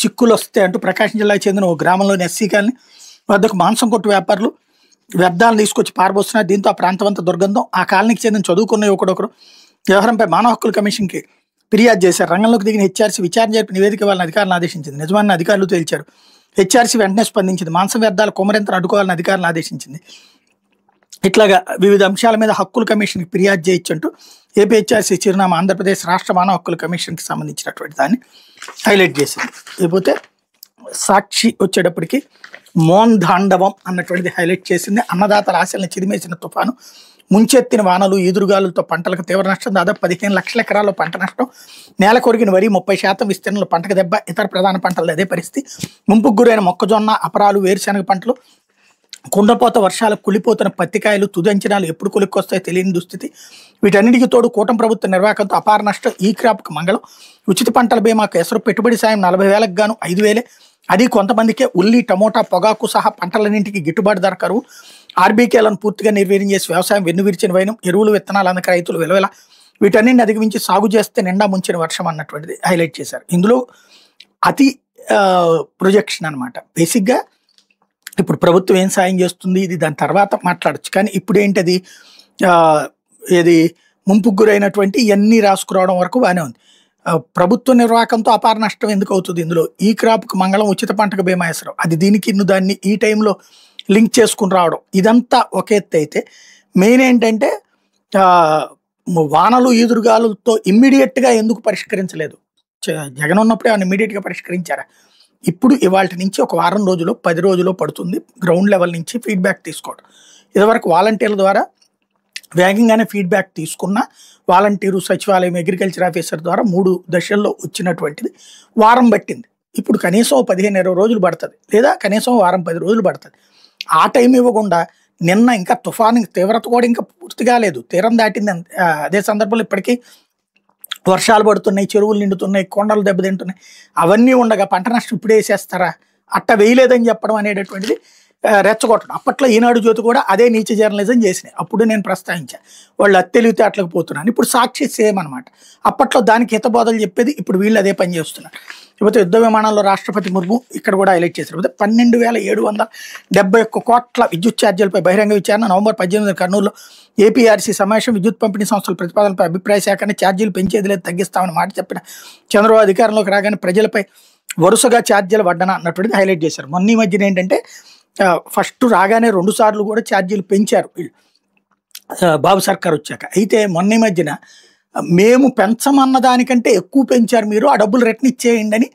చిక్కులు వస్తాయి అంటూ ప్రకాశం జిల్లాకు చెందిన ఓ గ్రామంలోని ఎస్సీ కాలనీ వద్దకు మాంసం కొట్టు వ్యాపారులు వ్యర్థాలను తీసుకొచ్చి పారబోస్తున్నారు. దీంతో ఆ ప్రాంతం అంతా దుర్గంధం. ఆ కాలనీకి చెందిన చదువుకున్న యువకుడొకరు వ్యవహారంపై మానవ హక్కుల కమిషన్కి ఫిర్యాదు చేశారు. రంగంలోకి దిగిన హెచ్ఆర్సీ విచారణ జరిపి నివేదిక ఇవ్వాలని అధికారులను ఆదేశించింది. నిజమాన్ని అధికారులు తేల్చారు. హెచ్ఆర్సీ వెంటనే స్పందించింది. మాంసం వ్యర్థాల కుమరింతను అడ్డుకోవాలని అధికారులను ఆదేశించింది. ఇట్లాగా వివిధ అంశాల మీద హక్కుల కమిషన్కి ఫిర్యాదు చేయొచ్చంటూ ఏపీ హెచ్ఆర్సీ చిరునామా ఆంధ్రప్రదేశ్ రాష్ట్ర మానవ హక్కుల కమిషన్కి సంబంధించినటువంటి దాన్ని హైలైట్ చేసింది. లేకపోతే సాక్షి వచ్చేటప్పటికి మోన్ తాండవం అన్నటువంటిది హైలైట్ చేసింది. అన్నదాతల ఆశలను చిదిమేసిన తుఫాను, ముంచెత్తిన వానలు, ఈదురుగాలులతో పంటలకు తీవ్ర నష్టం. దాదాపు 15 లక్షల ఎకరాల్లో పంట నష్టం. నేల కొరిగిన వరి 30% విస్తీర్ణంలో పంటకు దెబ్బ. ఇతర ప్రధాన పంటలు అదే పరిస్థితి. ముంపుకు గురైన మొక్కజొన్న, అపరాలు, వేరుశనగ పంటలు, కుండపోత వర్షాలకు కుళ్ళిపోతున్న పత్తికాయలు, తుది అంచనాలు ఎప్పుడు కొలిక్కొస్తాయో తెలియని దుస్థితి. వీటన్నిటికీ తోడు కూటమి ప్రభుత్వ నిర్వాహకంతో అపార నష్టం. ఈ క్రాప్కు మంగళం. ఉచిత పంటల బీమాకు ఎసరు. పెట్టుబడి సాయం 40,000కు గాను 5,000. అది కొంతమందికే. ఉల్లి, టమోటా, పొగాకు సహా పంటలన్నింటికి గిట్టుబాటు ధర కరువు. ఆర్బీకేలను పూర్తిగా నిర్వీర్యం చేసి వ్యవసాయం వెన్నువిరిచిన వైనం. ఎరువులు, విత్తనాలు అందక రైతులు విలువల. వీటన్నింటిని అధిగమించి సాగు చేస్తే నిండా ముంచిన వర్షం అన్నటువంటిది హైలైట్ చేశారు. ఇందులో అతి ప్రొజెక్షన్ అనమాట. బేసిక్గా ఇప్పుడు ప్రభుత్వం ఏం సాయం చేస్తుంది ఇది దాని తర్వాత మాట్లాడచ్చు. కానీ ఇప్పుడు ఏంటది ఏది ముంపుకు గురైనటువంటి ఇవన్నీ రాసుకురావడం వరకు బాగానే ఉంది. ప్రభుత్వ నిర్వాహకంతో అపార నష్టం ఎందుకు అవుతుంది ఇందులో? ఈ క్రాప్కు మంగళం, ఉచిత పంటకు బీమా వేసరం. అది దీనికి దాన్ని ఈ టైంలో లింక్ చేసుకుని రావడం ఇదంతా ఒక ఎత్తు అయితే, మెయిన్ ఏంటంటే వానలు, ఈదురుగాలులతో ఇమ్మీడియట్గా ఎందుకు పరిష్కరించలేదు? జగన్ ఉన్నప్పుడే ఆయన ఇమ్మీడియట్గా పరిష్కరించారా? ఇప్పుడు ఇవాళ నుంచి ఒక వారం రోజులు 10 రోజులు పడుతుంది గ్రౌండ్ లెవెల్ నుంచి ఫీడ్బ్యాక్ తీసుకోవడం. ఇదివరకు వాలంటీర్ల ద్వారా వేగంగానే ఫీడ్బ్యాక్ తీసుకున్న వాలంటీరు, సచివాలయం, అగ్రికల్చర్ ఆఫీసర్ ద్వారా 3 దశల్లో వచ్చినటువంటిది వారం పట్టింది. ఇప్పుడు కనీసం 15-20 రోజులు పడుతుంది, లేదా కనీసం వారం 10 రోజులు పడుతుంది. ఆ టైం ఇవ్వకుండా నిన్న ఇంకా తుఫాను తీవ్రత కూడా ఇంకా పూర్తి కాలేదు, తీరం దాటింది. అదే సందర్భంలో ఇప్పటికీ వర్షాలు పడుతున్నాయి, చెరువులు నిండుతున్నాయి, కొండలు దెబ్బతింటున్నాయి. అవన్నీ ఉండగా పంట నష్టం ఇప్పుడే వేసేస్తారా? అట్ట వేయలేదని చెప్పడం అనేటటువంటిది రెచ్చగొట్టడం. అప్పట్లో ఈనాడు జ్యోతి కూడా అదే నీచ జర్నలిజం చేసినాయి. అప్పుడు నేను ప్రస్తావించాను వాళ్ళు తెలివితేటలకు పోతున్నాను. ఇప్పుడు సాక్షి సేమ్ అనమాట. అప్పట్లో దానికి హితబోధలు చెప్పేది, ఇప్పుడు వీళ్ళు అదే పని చేస్తున్నారు. లేకపోతే యుద్ధ విమానాల్లో రాష్ట్రపతి ముర్ము ఇక్కడ కూడా హైలైట్ చేశారు. 12,771 కోట్ల విద్యుత్ ఛార్జీలపై బహిరంగ విచారణ. నవంబర్ 18 కర్నూలులో ఏపీఆర్సీ సమావేశం. విద్యుత్ పంపిణీ సంస్థల ప్రతిపాదనపై అభిప్రాయ సేకరణ. ఛార్జీలు పెంచేది లేదు, తగ్గిస్తామని మాట చెప్పిన చంద్రబాబు అధికారంలోకి రాగానే ప్రజలపై వరుసగా ఛార్జీల వడ్డన అన్నటువంటిది హైలైట్ చేశారు. మొన్న ఈ మధ్యన ఏంటంటే ఫస్ట్ రాగానే 2 సార్లు కూడా ఛార్జీలు పెంచారు వీళ్ళు బాబు సర్కార్ వచ్చాక. అయితే మొన్న ఈ మధ్యన మేము పెంచమన్న దానికంటే ఎక్కువ పెంచారు మీరు, ఆ డబ్బులు రిటర్న్ ఇచ్చేయండి అని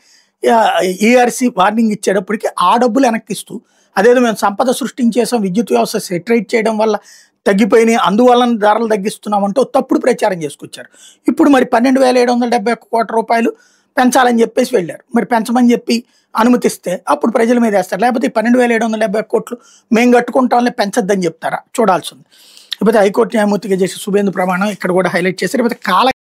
ఈఆర్సీ వార్నింగ్ ఇచ్చేటప్పటికి ఆ డబ్బులు వెనక్కిస్తూ, అదేదో మేము సంపద సృష్టించేసాం, విద్యుత్ వ్యవస్థ సెటరేట్ చేయడం వల్ల తగ్గిపోయినాయి, అందువల్ల ధరలు తగ్గిస్తున్నామంటూ తప్పుడు ప్రచారం చేసుకొచ్చారు. ఇప్పుడు మరి 12,771 కోట్ల రూపాయలు పెంచాలని చెప్పేసి వెళ్ళారు. మరి పెంచమని చెప్పి అనుమతిస్తే అప్పుడు ప్రజల మీద వేస్తారు. లేకపోతే 12,770 కోట్లు మేము కట్టుకుంటాంలే, పెంచొద్దని చెప్తారా? చూడాల్సి ఉంది. లేకపోతే హైకోర్టు న్యాయమూర్తిగా చేసే సుబేందు ప్రమాణం ఇక్కడ కూడా హైలైట్ చేశారు. లేకపోతే కాల